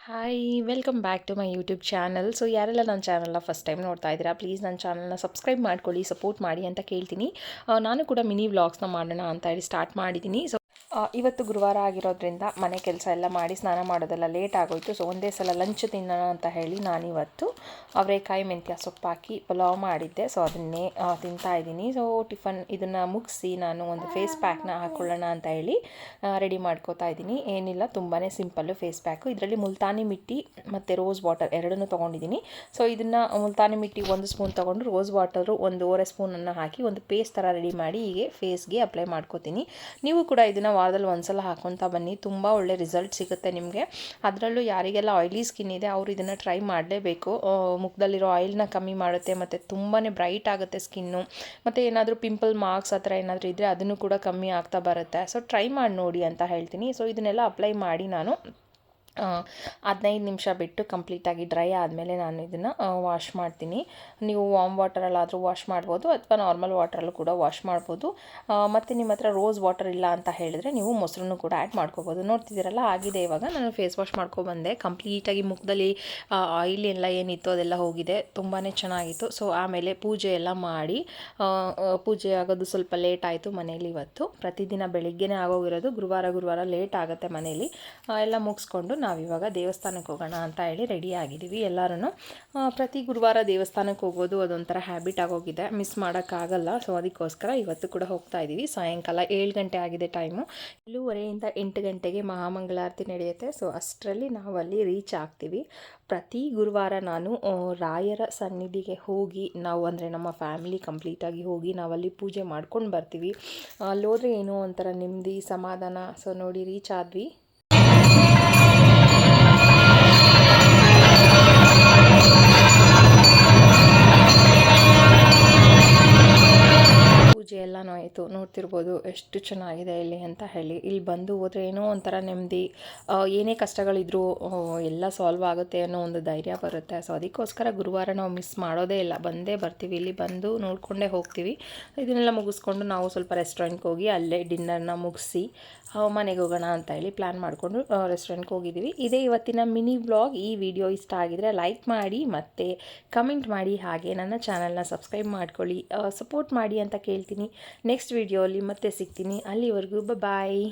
Hi welcome back to my YouTube channel. So ಯಾರೆಲ್ಲ ನನ್ನ ಚಾನಲ್ನ ಫಸ್ಟ್ ಟೈಮ್ ನೋಡ್ತಾ ಇದ್ದೀರಾ, ಪ್ಲೀಸ್ ನನ್ನ ಚಾನಲ್ನ ಸಬ್ಸ್ಕ್ರೈಬ್ ಮಾಡ್ಕೊಳ್ಳಿ, ಸಪೋರ್ಟ್ ಮಾಡಿ ಅಂತ ಕೇಳ್ತೀನಿ. ನಾನು ಕೂಡ ಮಿನಿ ವ್ಲಾಗ್ಸ್ನ ಮಾಡೋಣ ಅಂತ ಹೇಳಿ ಸ್ಟಾರ್ಟ್ ಮಾಡಿದ್ದೀನಿ. ಸೊ ಇವತ್ತು ಗುರುವಾರ ಆಗಿರೋದ್ರಿಂದ ಮನೆ ಕೆಲಸ ಎಲ್ಲ ಮಾಡಿ ಸ್ನಾನ ಮಾಡೋದೆಲ್ಲ ಲೇಟ್ ಆಗೋಯಿತು. ಸೊ ಒಂದೇ ಸಲ ಲಂಚ್ ತಿನ್ನೋಣ ಅಂತ ಹೇಳಿ ನಾನಿವತ್ತು ಅವರೆಕಾಯಿ ಮೆಂತ್ಯ ಸೊಪ್ಪು ಹಾಕಿ ಪಲಾವ್ ಮಾಡಿದ್ದೆ. ಸೊ ಅದನ್ನೇ ತಿಂತಾ ಇದ್ದೀನಿ. ಸೊ ಟಿಫನ್ ಇದನ್ನು ಮುಗಿಸಿ ನಾನು ಒಂದು ಫೇಸ್ ಪ್ಯಾಕ್ನ ಹಾಕ್ಕೊಳ್ಳೋಣ ಅಂತ ಹೇಳಿ ರೆಡಿ ಮಾಡ್ಕೋತಾ ಇದ್ದೀನಿ. ಏನಿಲ್ಲ, ತುಂಬಾ ಸಿಂಪಲ್ಲು ಫೇಸ್ ಪ್ಯಾಕು. ಇದರಲ್ಲಿ ಮುಲ್ತಾನಿ ಮಿಟ್ಟಿ ಮತ್ತು ರೋಸ್ ವಾಟರ್ ಎರಡನ್ನೂ ತೊಗೊಂಡಿದ್ದೀನಿ. ಸೊ ಇದನ್ನು ಮುಲ್ತಾನಿ ಮಿಟ್ಟಿ 1 ಸ್ಪೂನ್ ತೊಗೊಂಡು ರೋಸ್ ವಾಟರು 1.5 ಸ್ಪೂನನ್ನು ಹಾಕಿ ಒಂದು ಪೇಸ್ಟ್ ಥರ ರೆಡಿ ಮಾಡಿ ಹೀಗೆ ಫೇಸ್ಗೆ ಅಪ್ಲೈ ಮಾಡ್ಕೋತೀನಿ. ನೀವು ಕೂಡ ಇದನ್ನು ವಾರದಲ್ಲಿ ಒಂದ್ಸಲ ಹಾಕ್ಕೊತಾ ಬನ್ನಿ, ತುಂಬ ಒಳ್ಳೆ ರಿಸಲ್ಟ್ ಸಿಗುತ್ತೆ ನಿಮಗೆ. ಅದರಲ್ಲೂ ಯಾರಿಗೆಲ್ಲ ಆಯಿಲಿ ಸ್ಕಿನ್ ಇದೆ ಅವರು ಇದನ್ನು ಟ್ರೈ ಮಾಡಲೇಬೇಕು. ಮುಖದಲ್ಲಿರೋ ಆಯಿಲ್ನ ಕಮ್ಮಿ ಮಾಡುತ್ತೆ ಮತ್ತು ತುಂಬಾ ಬ್ರೈಟ್ ಆಗುತ್ತೆ ಸ್ಕಿನ್ನು. ಮತ್ತು ಏನಾದರೂ ಪಿಂಪಲ್ ಮಾರ್ಕ್ಸ್ ಆ ಥರ ಏನಾದರೂ ಇದ್ದರೆ ಅದನ್ನು ಕೂಡ ಕಮ್ಮಿ ಆಗ್ತಾ ಬರುತ್ತೆ. ಸೊ ಟ್ರೈ ಮಾಡಿ ನೋಡಿ ಅಂತ ಹೇಳ್ತೀನಿ. ಸೊ ಇದನ್ನೆಲ್ಲ ಅಪ್ಲೈ ಮಾಡಿ ನಾನು 15 ನಿಮಿಷ ಬಿಟ್ಟು ಕಂಪ್ಲೀಟಾಗಿ ಡ್ರೈ ಆದಮೇಲೆ ನಾನು ಇದನ್ನು ವಾಶ್ ಮಾಡ್ತೀನಿ. ನೀವು ವಾಮ್ ವಾಟರಲ್ಲಾದರೂ ವಾಶ್ ಮಾಡ್ಬೋದು ಅಥವಾ ನಾರ್ಮಲ್ ವಾಟ್ರಲ್ಲೂ ಕೂಡ ವಾಶ್ ಮಾಡ್ಬೋದು. ಮತ್ತು ನಿಮ್ಮ ಹತ್ರ ರೋಸ್ ವಾಟರ್ ಇಲ್ಲ ಅಂತ ಹೇಳಿದರೆ ನೀವು ಮೊಸರನ್ನು ಕೂಡ ಆ್ಯಡ್ ಮಾಡ್ಕೋಬೋದು. ನೋಡ್ತಿದ್ದೀರಲ್ಲ, ಆಗಿದೆ. ಇವಾಗ ನಾನು ಫೇಸ್ ವಾಶ್ ಮಾಡ್ಕೊಬಂದೆ. ಕಂಪ್ಲೀಟಾಗಿ ಮುಖದಲ್ಲಿ ಆಯಿಲ್ ಎಲ್ಲ ಏನಿತ್ತು ಅದೆಲ್ಲ ಹೋಗಿದೆ, ತುಂಬಾ ಚೆನ್ನಾಗಿತ್ತು. ಸೊ ಆಮೇಲೆ ಪೂಜೆ ಎಲ್ಲ ಮಾಡಿ, ಪೂಜೆ ಆಗೋದು ಸ್ವಲ್ಪ ಲೇಟ್ ಆಯಿತು ಮನೇಲಿ ಇವತ್ತು. ಪ್ರತಿದಿನ ಬೆಳಿಗ್ಗೆನೇ ಆಗೋಗಿರೋದು, ಗುರುವಾರ ಲೇಟ್ ಆಗುತ್ತೆ ಮನೇಲಿ. ಎಲ್ಲ ಮುಗಿಸ್ಕೊಂಡು ನಾವಿವಾಗ ದೇವಸ್ಥಾನಕ್ಕೆ ಹೋಗೋಣ ಅಂತ ಹೇಳಿ ರೆಡಿ ಆಗಿದ್ದೀವಿ ಎಲ್ಲರೂ. ಪ್ರತಿ ಗುರುವಾರ ದೇವಸ್ಥಾನಕ್ಕೆ ಹೋಗೋದು ಅದೊಂಥರ ಹ್ಯಾಬಿಟ್ ಆಗೋಗಿದೆ, ಮಿಸ್ ಮಾಡೋಕ್ಕಾಗಲ್ಲ. ಸೊ ಅದಕ್ಕೋಸ್ಕರ ಇವತ್ತು ಕೂಡ ಹೋಗ್ತಾ ಇದ್ದೀವಿ. ಸಾಯಂಕಾಲ 7 ಗಂಟೆ ಆಗಿದೆ ಟೈಮು. 7:30 8 ಗಂಟೆಗೆ ಮಹಾಮಂಗಳಾರತಿ ನಡೆಯುತ್ತೆ. ಸೊ ಅಷ್ಟರಲ್ಲಿ ನಾವು ಅಲ್ಲಿ ರೀಚ್ ಆಗ್ತೀವಿ. ಪ್ರತಿ ಗುರುವಾರ ನಾನು ರಾಯರ ಸನ್ನಿಧಿಗೆ ಹೋಗಿ, ನಾವು ಅಂದರೆ ನಮ್ಮ ಫ್ಯಾಮಿಲಿ ಕಂಪ್ಲೀಟಾಗಿ ಹೋಗಿ ನಾವಲ್ಲಿ ಪೂಜೆ ಮಾಡ್ಕೊಂಡು ಬರ್ತೀವಿ. ಅಲ್ಲೋದ್ರೆ ಏನೋ ಒಂಥರ ನೆಮ್ಮದಿ, ಸಮಾಧಾನ. ಸೊ ನೋಡಿ, ರೀಚ್ ಆದ್ವಿ. ಪೂಜೆ ಎಲ್ಲನೂ ಆಯಿತು. ನೋಡ್ತಿರ್ಬೋದು ಎಷ್ಟು ಚೆನ್ನಾಗಿದೆ ಇಲ್ಲಿ ಅಂತ ಹೇಳಿ. ಇಲ್ಲಿ ಬಂದು ಹೋದರೆ ಏನೋ ಒಂಥರ ನೆಮ್ಮದಿ, ಏನೇ ಕಷ್ಟಗಳಿದ್ರೂ ಎಲ್ಲ ಸಾಲ್ವ್ ಆಗುತ್ತೆ ಅನ್ನೋ ಒಂದು ಧೈರ್ಯ ಬರುತ್ತೆ. ಸೊ ಅದಕ್ಕೋಸ್ಕರ ಗುರುವಾರ ನಾವು ಮಿಸ್ ಮಾಡೋದೇ ಇಲ್ಲ, ಬಂದೇ ಬರ್ತೀವಿ. ಇಲ್ಲಿ ಬಂದು ನೋಡಿಕೊಂಡೇ ಹೋಗ್ತೀವಿ. ಇದನ್ನೆಲ್ಲ ಮುಗಿಸ್ಕೊಂಡು ನಾವು ಸ್ವಲ್ಪ ರೆಸ್ಟೋರೆಂಟ್ಗೆ ಹೋಗಿ ಅಲ್ಲೇ ಡಿನ್ನರ್ನ ಮುಗಿಸಿ ಮನೆಗೆ ಹೋಗೋಣ ಅಂತ ಹೇಳಿ ಪ್ಲ್ಯಾನ್ ಮಾಡಿಕೊಂಡು ರೆಸ್ಟೋರೆಂಟ್ಗೆ ಹೋಗಿದ್ದೀವಿ. ಇದೇ ಇವತ್ತಿನ ಮಿನಿ ವ್ಲಾಗ್. ಈ ವಿಡಿಯೋ ಇಷ್ಟ ಆಗಿದರೆ ಲೈಕ್ ಮಾಡಿ ಮತ್ತು ಕಮೆಂಟ್ ಮಾಡಿ, ಹಾಗೆ ನನ್ನ ಚಾನಲ್ನ ಸಬ್ಸ್ಕ್ರೈಬ್ ಮಾಡ್ಕೊಳ್ಳಿ, ಸಪೋರ್ಟ್ ಮಾಡಿ ಅಂತ ಕೇಳ್ತೀನಿ. ನೆಕ್ಸ್ಟ್ ವಿಡಿಯೋಲಿ ಮತ್ತೆ ಸಿಗ್ತೀನಿ. ಅಲ್ಲಿವರೆಗೂ ಬಾಯ್.